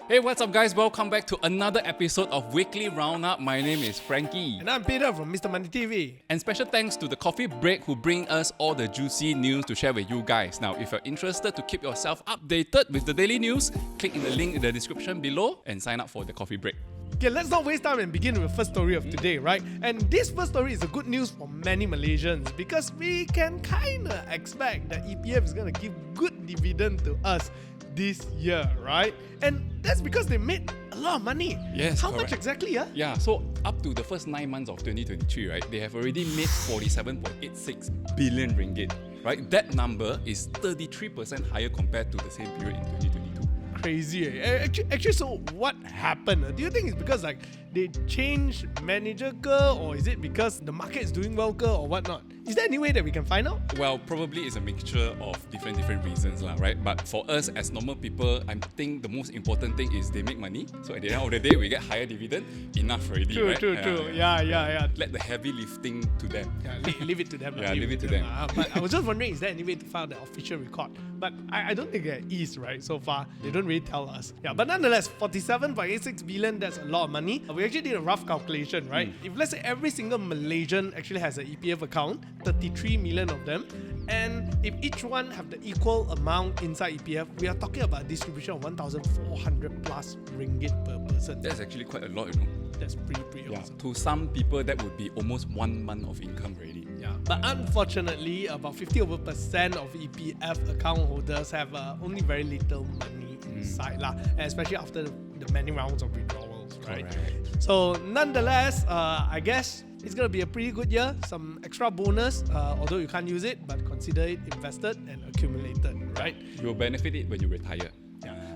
Hey, what's up guys? Welcome back to another episode of Weekly Roundup. My name is Frankie. And I'm Peter from Mr. Money TV. And special thanks to the Coffee Break who bring us all the juicy news to share with you guys. Now, if you're interested to keep yourself updated with the daily news, click in the link in the description below and sign up for the Coffee Break. Okay, let's not waste time and begin with the first story of today, right? And this first story is a good news for many Malaysians because we can kind of expect that EPF is going to give good dividend to us this year, right? And that's because they made a lot of money. Yes, How correct. much exactly? Yeah, so up to the first 9 months of 2023, right, they have already made 47.86 billion ringgit, right? That number is 33% higher compared to the same period in 2022. Crazy. Actually, so what happened? Do you think it's because they changed manager ke, or is it because the market is doing well ke, or whatnot? Is there any way that we can find out? Well, probably it's a mixture of different reasons, right? But for us as normal people, I think the most important thing is they make money. So at the end of the day, we get higher dividend. Enough already, True, right? true. Yeah. Let the heavy lifting to them. Yeah, leave it to them. Yeah, leave it to them. But I was just wondering, is there any way to file the official record? But I don't think there is, right? So far, they don't really tell us. Yeah, but nonetheless, 47.86 billion, that's a lot of money. We actually did a rough calculation, right? If let's say every single Malaysian actually has an EPF account, 33 million of them, and if each one have the equal amount inside EPF, we are talking about a distribution of 1,400 plus ringgit per person. That's actually quite a lot, you know. That's pretty awesome. To some people, that would be almost 1 month of income already. Yeah, but unfortunately, about 50% of EPF account holders have only very little money inside, especially after the many rounds of withdrawals, right? Correct. So nonetheless, I guess it's going to be a pretty good year. Some extra bonus, although you can't use it, but consider it invested and accumulated, right? You'll benefit it when you retire.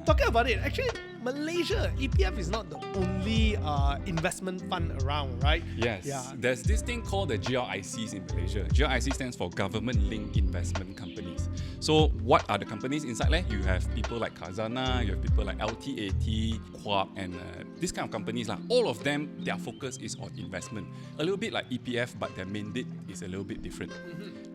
Talking about it, actually, Malaysia, EPF is not the only investment fund around, right? Yes. Yeah. There's this thing called the GLICs in Malaysia. GLIC stands for Government Linked Investment Companies. So what are the companies inside there? You have people like Khazanah, you have people like LTAT, Quap, and these kind of companies. All of them, their focus is on investment. A little bit like EPF, but their mandate is a little bit different.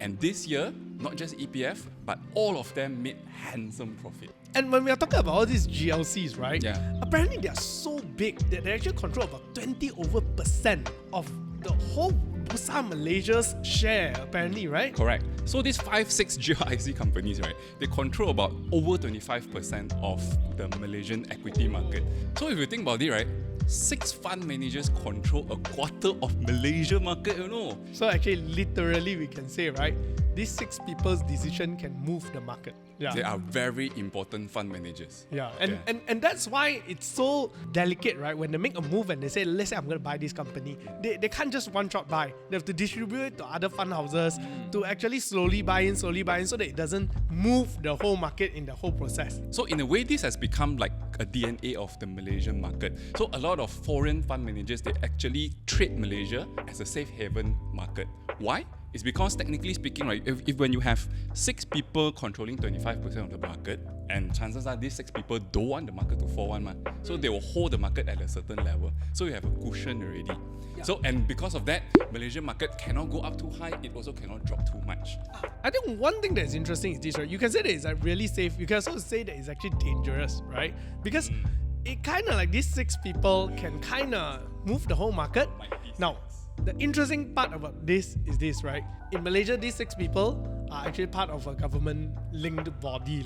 And this year, not just EPF, but all of them made handsome profit. And when we are talking about all these GLCs, right? Yeah. Apparently they are so big that they actually control about 20% of the whole Bursa Malaysia's share, apparently, right? Correct. So these 5-6 GLIC companies, right, they control about over 25% of the Malaysian equity market. So if you think about it, right, 6 fund managers control a quarter of Malaysia market, you know. So actually, literally, we can say, right, these 6 people's decision can move the market. Yeah. They are very important fund managers. Yeah, and that's why it's so delicate, right? When they make a move and they say, let's say I'm going to buy this company, they can't just one shot buy. They have to distribute it to other fund houses to actually slowly buy in so that it doesn't move the whole market in the whole process. So in a way, this has become like a DNA of the Malaysian market. So a lot of foreign fund managers, they actually trade Malaysia as a safe haven market. Why? It's because technically speaking, right, if when you have 6 people controlling 25% of the market, and chances are these 6 people don't want the market to fall one, so they will hold the market at a certain level. So you have a cushion already. Yeah. So and because of that, Malaysian market cannot go up too high. It also cannot drop too much. I think one thing that's interesting is this, right? You can say that it's really safe. You can also say that it's actually dangerous, right? Because it kind of like these 6 people can kind of move the whole market. Now, the interesting part about this is this, right? In Malaysia, these 6 people are actually part of a government-linked body.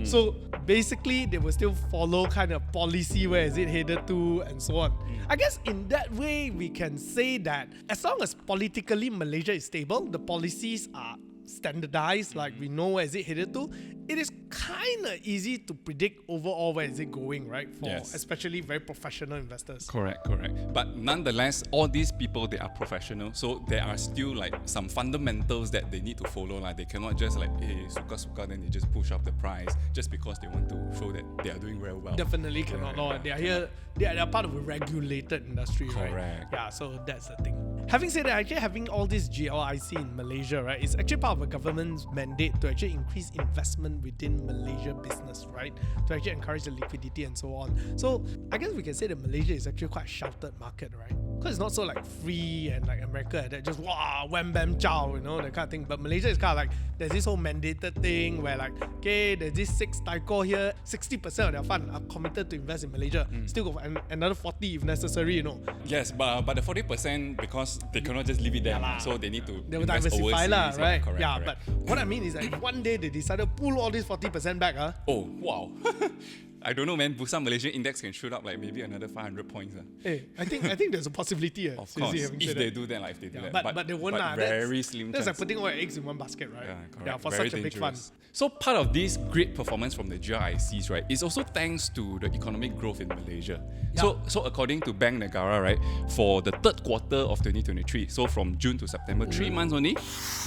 So basically, they will still follow kind of policy, where is it headed to, and so on. I guess in that way, we can say that as long as politically Malaysia is stable, the policies are standardized, like we know where is it headed to, it is kind of easy to predict overall where is it going, right? For especially very professional investors. Correct. But nonetheless, all these people, they are professional, so there are still like some fundamentals that they need to follow. They cannot just like, hey, suka, then they just push up the price just because they want to show that they are doing very well. Definitely cannot. They are here, they are part of a regulated industry, right? Correct. Yeah, so that's the thing. Having said that, actually having all this GLIC in Malaysia, right, is actually part of a government's mandate to actually increase investment within Malaysia business, right? To actually encourage the liquidity and so on. So I guess we can say that Malaysia is actually quite a sheltered market, right? because it's not so like free and like America that just wow wham bam chow, you know, that kind of thing. But Malaysia is kind of like there's this whole mandated thing where like, okay, there's this 6 tyco here, 60% of their fund are committed to invest in Malaysia. Still go for another 40 if necessary, you know. Yes, but the 40% because they cannot just leave it there, so they need to They will invest diversify overseas, right? Correct, yeah, correct. but what I mean is like one day they decided to pull all this 40% back. Oh, wow. I don't know, man. Busan Malaysian index can shoot up like maybe another 500 points. Hey, I think there's a possibility. Of course, if they do that, if they do that. But they won't. Very slim That's chance. like putting all your eggs in one basket, right? Yeah, correct. Yeah, for Very such a big dangerous. fund. So part of this great performance from the GRICs, right, is also thanks to the economic growth in Malaysia. Yeah. So according to Bank Negara, right, for the third quarter of 2023, so from June to September, 3 months only,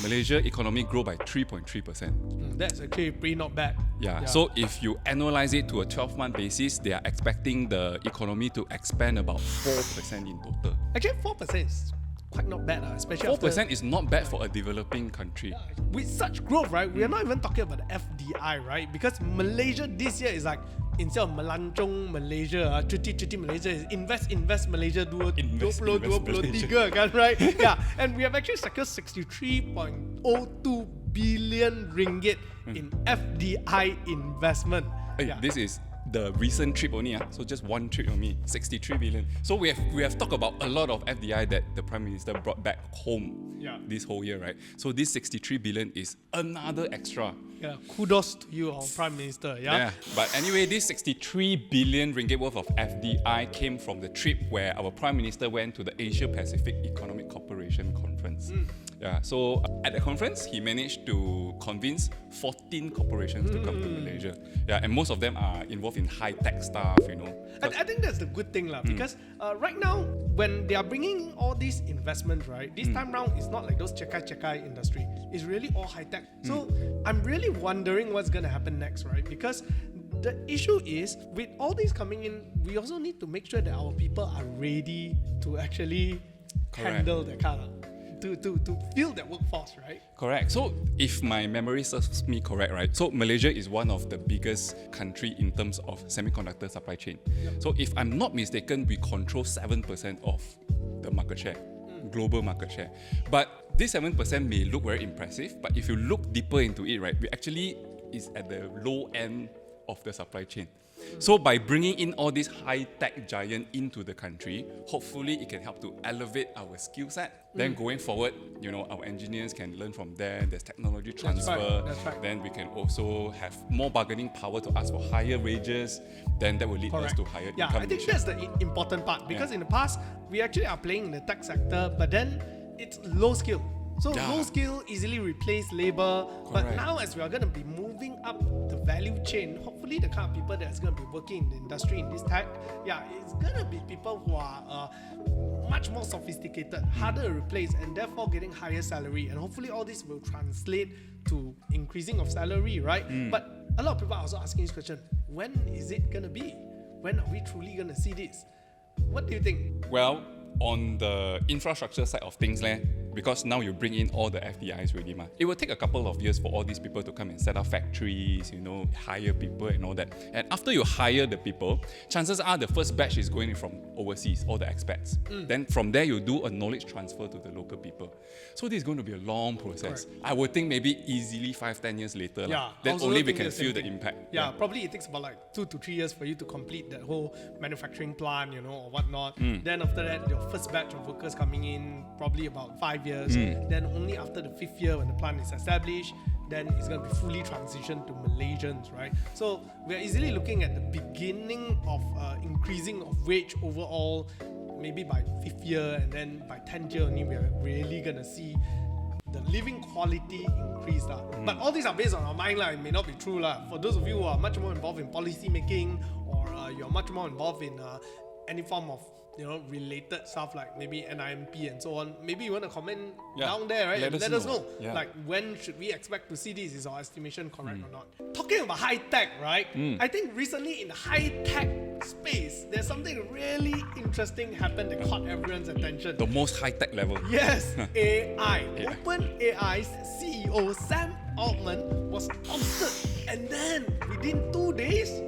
Malaysia economy grew by 3.3%. That's actually pretty not bad. Yeah. So if you annualize it to a 12-month basis, they are expecting the economy to expand about 4% in total. Actually, 4% is quite not bad, especially 4% is not bad for a developing country. with such growth, right? We are not even talking about the FDI, right? Because Malaysia this year is like instead of melancong Malaysia, cuti Malaysia is invest Malaysia 2023 kan, right? Yeah, and we have actually secured 63.02 billion ringgit in FDI investment. Hey, this is the recent trip only, so just one trip only, 63 billion. So we have talked about a lot of FDI that the Prime Minister brought back home this whole year, right? So this 63 billion is another extra. Yeah, kudos to you, our Prime Minister. Yeah, but anyway, this 63 billion ringgit worth of FDI came from the trip where our Prime Minister went to the Asia Pacific Economic Cooperation Conference. Yeah, so at the conference, he managed to convince 14 corporations to come to Malaysia. Yeah, and most of them are involved in high-tech stuff, you know. I think that's the good thing, because right now, when they are bringing all these investments, right, this time round, it's not like those cekai industry. It's really all high-tech. So I'm really wondering what's going to happen next, right? Because the issue is, with all these coming in, we also need to make sure that our people are ready to actually handle the kind of to fill that workforce, right? Correct. So if my memory serves me correct, right? So Malaysia is one of the biggest country in terms of semiconductor supply chain. So if I'm not mistaken, we control 7% of the market share, global market share. But this 7% may look very impressive, but if you look deeper into it, right, we actually is at the low end of the supply chain. So by bringing in all these high-tech giant into the country, hopefully it can help to elevate our skill set. Then going forward, you know, our engineers can learn from there. There's technology transfer. That's right. Then we can also have more bargaining power to ask for higher wages. Then that will lead us to higher income. I think that's the important part, because in the past we actually are playing in the tech sector, but then it's low skill. So low skill easily replace labor. But now as we are going to be moving up the value chain, hopefully the kind of people that's going to be working in the industry in this tech, it's going to be people who are much more sophisticated, harder to replace, and therefore getting higher salary. And hopefully all this will translate to increasing of salary, right? But a lot of people are also asking this question, when is it going to be? When are we truly going to see this? What do you think? Well, on the infrastructure side of things, because now you bring in all the FDIs already, it will take a couple of years for all these people to come and set up factories, you know, hire people and all that. And after you hire the people, chances are the first batch is going in from overseas, all the expats. Then from there, you do a knowledge transfer to the local people. So this is going to be a long process. Correct. I would think maybe easily 5-10 years later, then also only we think can the same feel the thing. impact. Probably it takes about like 2 to 3 years for you to complete that whole manufacturing plant, you know, or whatnot. Then after that, your first batch of workers coming in, probably about 5 years. Then only after the 5th year, when the plant is established, then it's going to be fully transitioned to Malaysians, right? So we are easily looking at the beginning of increasing of wage overall, maybe by 5th year, and then by 10th year only, we are really going to see the living quality increase. But all these are based on our mind. It may not be true. For those of you who are much more involved in policy making, or you're much more involved in any form of related stuff like maybe NIMP and so on, maybe you want to comment down there, right? Let us know. Like, when should we expect to see this? Is our estimation correct or not? Talking about high tech, right? I think recently in the high tech space, there's something really interesting happened that caught everyone's attention. The most high tech level. Yes, AI. OpenAI's CEO Sam Altman was ousted, and then within 2 days,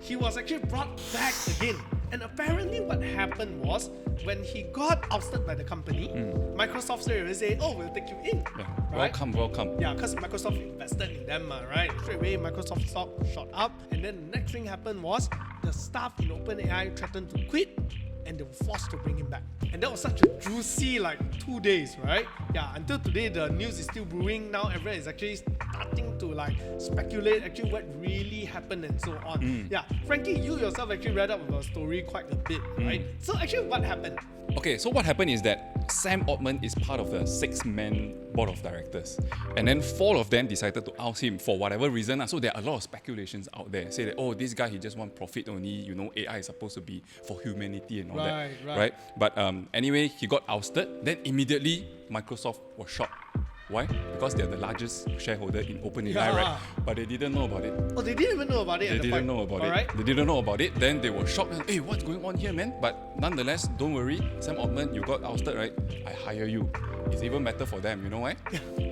he was actually brought back again. And apparently what happened was, when he got ousted by the company, Microsoft straight away say, oh, we'll take you in. Yeah. Right? Welcome. Yeah, because Microsoft invested in them, right? Straight away, Microsoft stock shot up. And then the next thing happened was, the staff in OpenAI threatened to quit, and they were forced to bring him back. And that was such a juicy 2 days, right? Yeah, until today the news is still brewing. Now everyone is actually starting to speculate actually what really happened and so on. Yeah, Frankie, you yourself actually read up about the story quite a bit, right? So actually what happened? Okay, so what happened is that Sam Altman is part of the 6-man board of directors. And then 4 of them decided to oust him for whatever reason. So there are a lot of speculations out there. Say that, oh, this guy, he just want profit only. AI is supposed to be for humanity and all that. Right? But anyway, he got ousted. Then immediately, Microsoft was shocked. Why? Because they're the largest shareholder in OpenAI, right? But they didn't know about it. Oh, they didn't even know about it. They didn't know about it. Right? They didn't know about it. Then they were shocked. Hey, what's going on here, man? But nonetheless, don't worry. Sam Altman, you got ousted, right? I hire you. It's even better for them. You know why?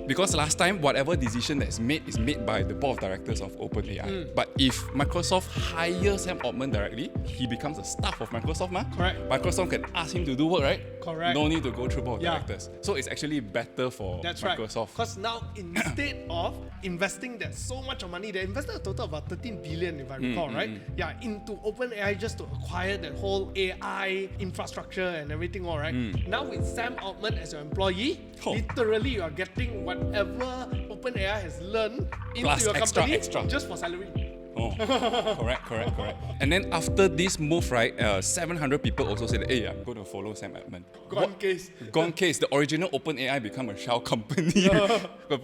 Because last time, whatever decision that's made is made by the board of directors of OpenAI. But if Microsoft hires Sam Altman directly, he becomes a staff of Microsoft, Correct. Microsoft can ask him to do work, right? Correct. No need to go through board of directors. So it's actually better for That's Microsoft. Right. Because now, instead of investing that so much of money, they invested a total of about 13 billion, if I recall, right? Yeah, into OpenAI just to acquire that whole AI infrastructure and everything, all right? Now with Sam Altman as your employee, literally you are getting whatever OpenAI has learned into Plus your company extra. just for salary. Oh, correct. And then after this move, right, 700 people also said, hey, I'm going to follow Sam Altman. Gone case. The original OpenAI become a shell company.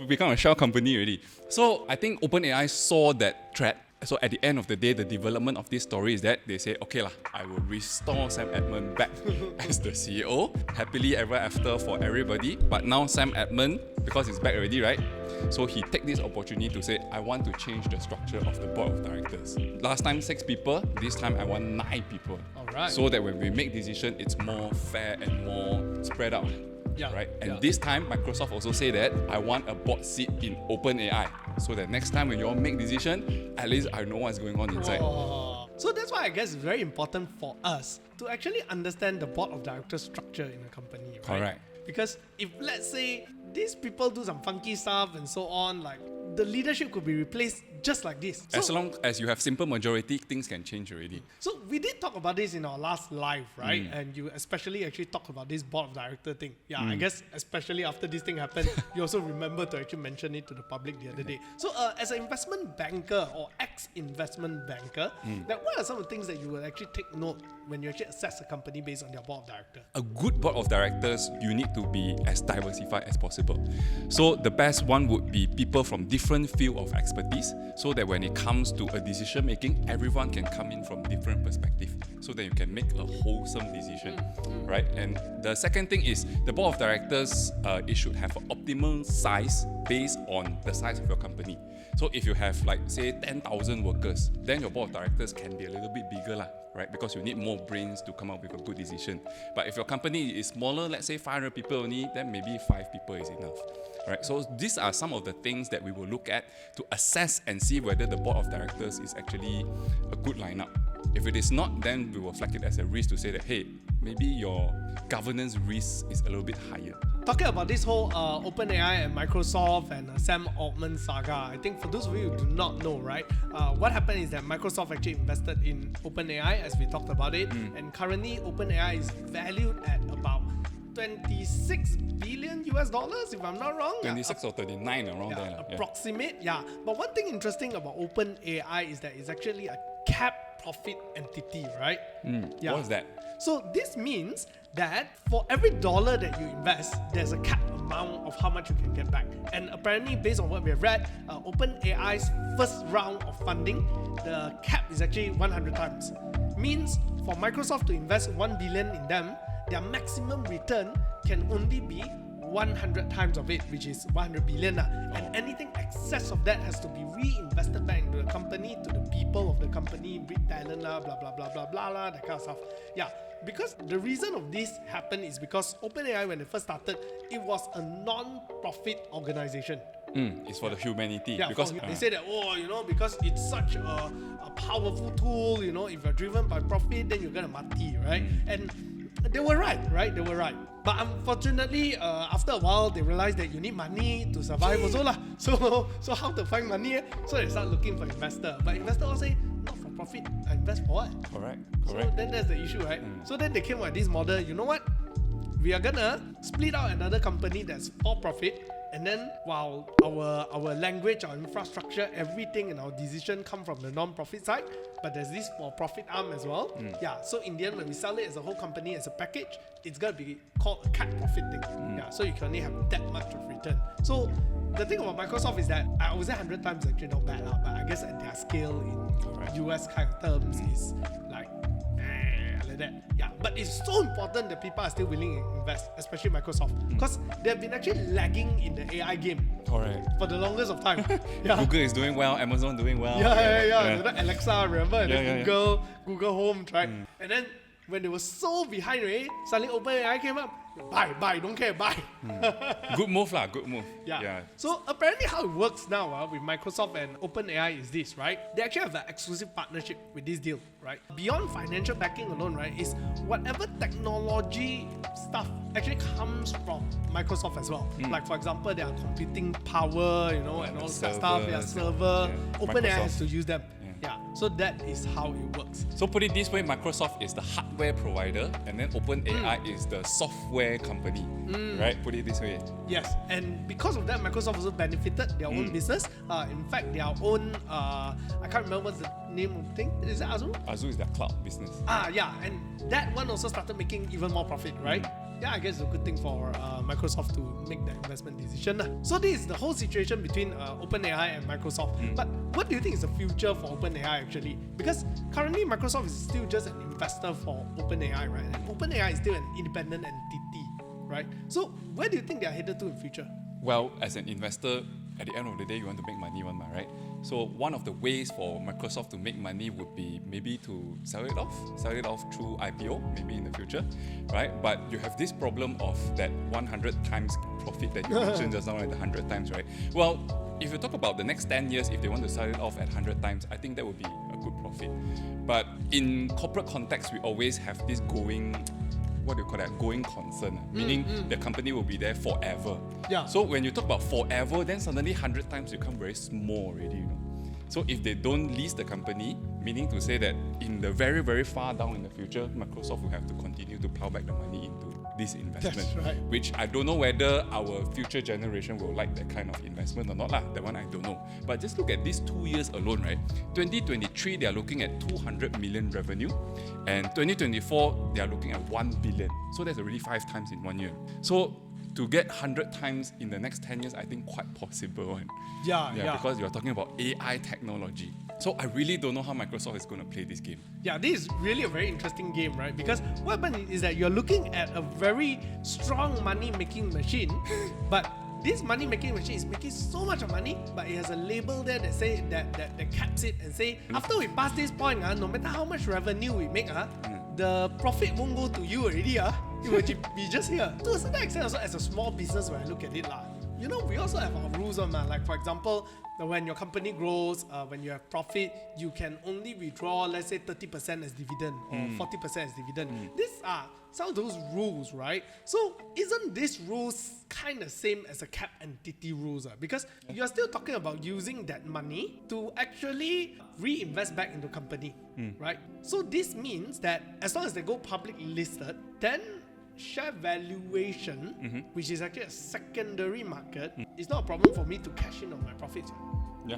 Become a shell company already. So I think OpenAI saw that threat. So at the end of the day, the development of this story is that they say, okay lah, I will restore Sam Altman back as the CEO. Happily ever after for everybody. But now Sam Altman, because he's back already, right? So he take this opportunity to say, I want to change the structure of the board of directors. Last time 6 people, this time I want 9 people. Alright. So that when we make decision, it's more fair and more spread out. Yeah, right? And this time, Microsoft also say that I want a board seat in OpenAI, so that next time when you all make decision, at least I know what's going on inside. So that's why I guess it's very important for us to actually understand the board of directors structure in a company, right? Correct. Because if let's say these people do some funky stuff and so on, the leadership could be replaced just like this. As long as you have simple majority, things can change already. So we did talk about this in our last live, right? And you especially actually talked about this board of director thing. Yeah, I guess especially after this thing happened, you also remember to actually mention it to the public the other day. So as an investment banker or ex-investment banker, what are some of the things that you will actually take note when you actually assess a company based on their board of directors? A good board of directors, you need to be as diversified as possible. So the best one would be people from different field of expertise, so that when it comes to a decision making, everyone can come in from different perspective, so that you can make a wholesome decision, right? And the second thing is the board of directors, it should have an optimal size based on the size of your company. So if you have say 10,000 workers, then your board of directors can be a little bit bigger lah, right? Because you need more brains to come up with a good decision. But if your company is smaller, let's say 500 people only, then maybe 5 people is enough, right? So these are some of the things that we will look at to assess and see whether the board of directors is actually a good lineup. If it is not, then we will flag it as a risk to say that, hey, maybe your governance risk is a little bit higher. Talking about this whole OpenAI and Microsoft and Sam Altman saga, I think for those of you who do not know, right, what happened is that Microsoft actually invested in OpenAI, as we talked about it, and currently OpenAI is valued at about 26 billion US dollars, if I'm not wrong. 26 or 39 around there. Approximate, But one thing interesting about OpenAI is that it's actually a cap profit entity, right? What is that? So this means that for every dollar that you invest, there's a cap amount of how much you can get back. And apparently, based on what we have read, OpenAI's first round of funding, the cap is actually 100 times. Means for Microsoft to invest 1 billion in them, their maximum return can only be 100 times of it, which is 100 billion. And anything excess of that has to be reinvested back into the company, to the people of the company, breed talent, blah, blah, blah, blah, blah, that kind of stuff. Yeah, because the reason of this happened is because OpenAI, when they first started, it was a non-profit organization. It's for the humanity. Yeah, because they say that, because it's such a powerful tool, if you're driven by profit, then you're gonna mati, right? And they were right? They were right. But unfortunately, after a while, they realized that you need money to survive also lah. So how to find money? So they start looking for investor. But investor will say, not for profit, I invest for what? Correct. So then that's the issue, right? So then they came up with this model, you know what? We are gonna split out another company that's for profit, and then while our language, our infrastructure, everything and our decision come from the non-profit side, but there's this for-profit arm as well. Yeah, so in the end, when we sell it as a whole company, as a package, it's gonna be called a capped profit thing. Yeah, so you can only have that much of return. So the thing about Microsoft is that I would say 100 times actually not bad, but I guess at their scale in US kind of terms is like that. Yeah, but it's so important that people are still willing to invest, especially Microsoft, because they've been actually lagging in the AI game for the longest of time. Yeah. Google is doing well, Amazon doing well. Yeah. Alexa, remember? And then Google Home, right? And then when they were so behind, right, suddenly OpenAI came up. Buy, don't care, buy. Good move lah, good move. Yeah. So apparently how it works now with Microsoft and OpenAI is this, right? They actually have an exclusive partnership with this deal, right? Beyond financial backing alone, right, is whatever technology stuff actually comes from Microsoft as well. Like for example, their computing power, and all that stuff, their server. OpenAI has to use them. Yeah, so that is how it works. So put it this way, Microsoft is the hardware provider, and then OpenAI is the software company, right? Put it this way. Yes, and because of that, Microsoft also benefited their own business. In fact, their own, I can't remember what's the name of the thing. Is it Azure? Azure is their cloud business. Yeah, and that one also started making even more profit, right? Yeah, I guess it's a good thing for Microsoft to make that investment decision. So this is the whole situation between OpenAI and Microsoft. But what do you think is the future for OpenAI actually? Because currently Microsoft is still just an investor for OpenAI, right? And OpenAI is still an independent entity, right? So where do you think they are headed to in future? Well, as an investor, at the end of the day, you want to make money, right? So one of the ways for Microsoft to make money would be maybe to sell it off through IPO, maybe in the future, right? But you have this problem of that 100 times profit that you mentioned just now, right? The 100 times, right? Well, if you talk about the next 10 years, if they want to sell it off at 100 times, I think that would be a good profit. But in corporate context, we always have this going concern, meaning the company will be there forever. Yeah. So when you talk about forever, then suddenly 100 times become very small already, So if they don't lease the company, meaning to say that in the very, very far down in the future, Microsoft will have to continue to plow back the money into this investment. That's right. Which I don't know whether our future generation will like that kind of investment or not lah. That one I don't know. But just look at these 2 years alone, right? 2023, they are looking at 200 million revenue. And 2024, they are looking at 1 billion. So that's already 5 times in 1 year. So to get 100 times in the next 10 years, I think quite possible. Yeah. Because you're talking about AI technology. So I really don't know how Microsoft is going to play this game. Yeah, this is really a very interesting game, right? Because what happens is that you're looking at a very strong money-making machine, but this money-making machine is making so much of money, but it has a label there that say that caps it and say after we pass this point, no matter how much revenue we make, the profit won't go to you already. It will be just here. To a certain extent, also as a small business, when I look at it, we also have our rules on that. Like for example, when your company grows, when you have profit, you can only withdraw, let's say 30% as dividend or 40% as dividend. These are some of those rules, right? So isn't this rules kind of same as a cap entity rules? Because you're still talking about using that money to actually reinvest back into company, right? So this means that as long as they go public listed, then share valuation, which is actually a secondary market, is not a problem for me to cash in on my profits. Yeah.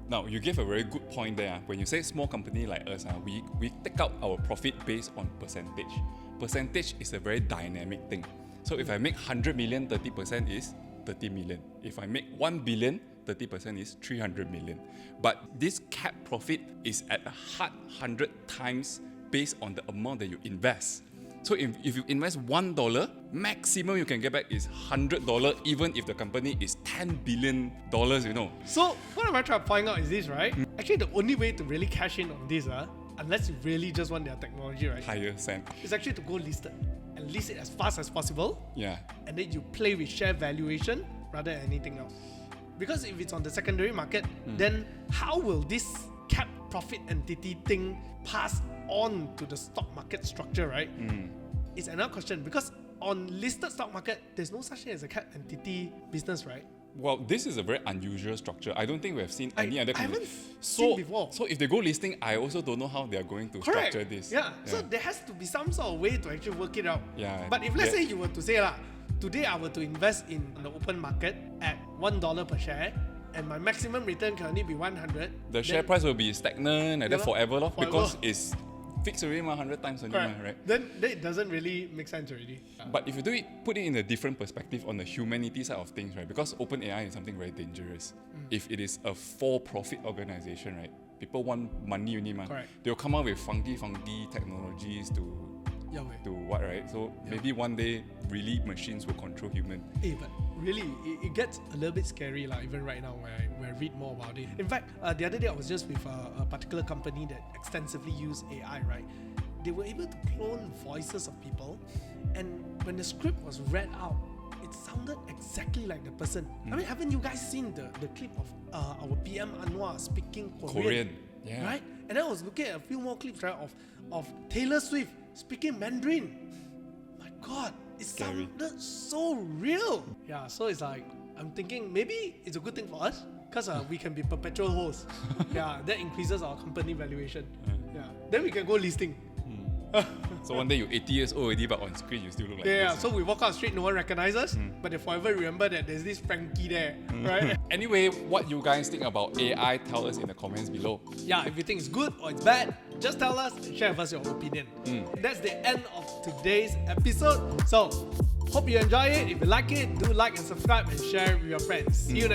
Now, you gave a very good point there. When you say small company like us, we take out our profit based on percentage. Percentage is a very dynamic thing. So if I make 100 million, 30% is 30 million. If I make 1 billion, 30% is 300 million. But this cap profit is at a hard 100 times based on the amount that you invest. So if you invest $1, maximum you can get back is $100, even if the company is $10 billion, So what I'm trying to find out is this, right? Actually, the only way to really cash in on this, unless you really just want their technology, right? Higher cent. Is actually to go listed and list it as fast as possible. Yeah. And then you play with share valuation rather than anything else. Because if it's on the secondary market, then how will this cap profit entity thing pass on to the stock market structure, right? It's another question, because on listed stock market, there's no such thing as a cap entity business, right? Well, this is a very unusual structure. I don't think we have seen any other I company. haven't seen before. So if they go listing, I also don't know how they are going to structure this. Yeah. So there has to be some sort of way to actually work it out. Yeah. But if let's say you were to say today I were to invest in the open market at $1 per share, and my maximum return can only be 100. The share price will be stagnant and then forever, because Forever. it's fixed already 100 times only, right? Then it doesn't really make sense already. But if you put it in a different perspective on the humanity side of things, right? Because OpenAI is something very dangerous. If it is a for-profit organization, right? People want money only, Correct. They'll come up with funky technologies to what, right? So maybe one day, really machines will control human. But really, it gets a little bit scary, even right now when I read more about it. In fact, the other day I was just with a particular company that extensively use AI, right? They were able to clone voices of people, and when the script was read out, it sounded exactly like the person. I mean, haven't you guys seen the clip of our PM Anwar speaking Korean? Yeah. Right? And then I was looking at a few more clips, right, of Taylor Swift speaking Mandarin. My God, it Scary. sounded so real. Yeah, so it's like, I'm thinking maybe it's a good thing for us, because we can be perpetual hosts. Yeah, that increases our company valuation. Yeah, then we can go listing. So one day you're 80 years old already, but on screen you still look like Yeah, this. so we walk out street, no one recognizes us, but they forever remember that there's this Frankie there, right? Anyway, what you guys think about AI, tell us in the comments below. Yeah, if you think it's good or it's bad, just tell us and share with us your opinion. That's the end of today's episode. So, hope you enjoy it. If you like it, do like and subscribe and share with your friends. See you next time.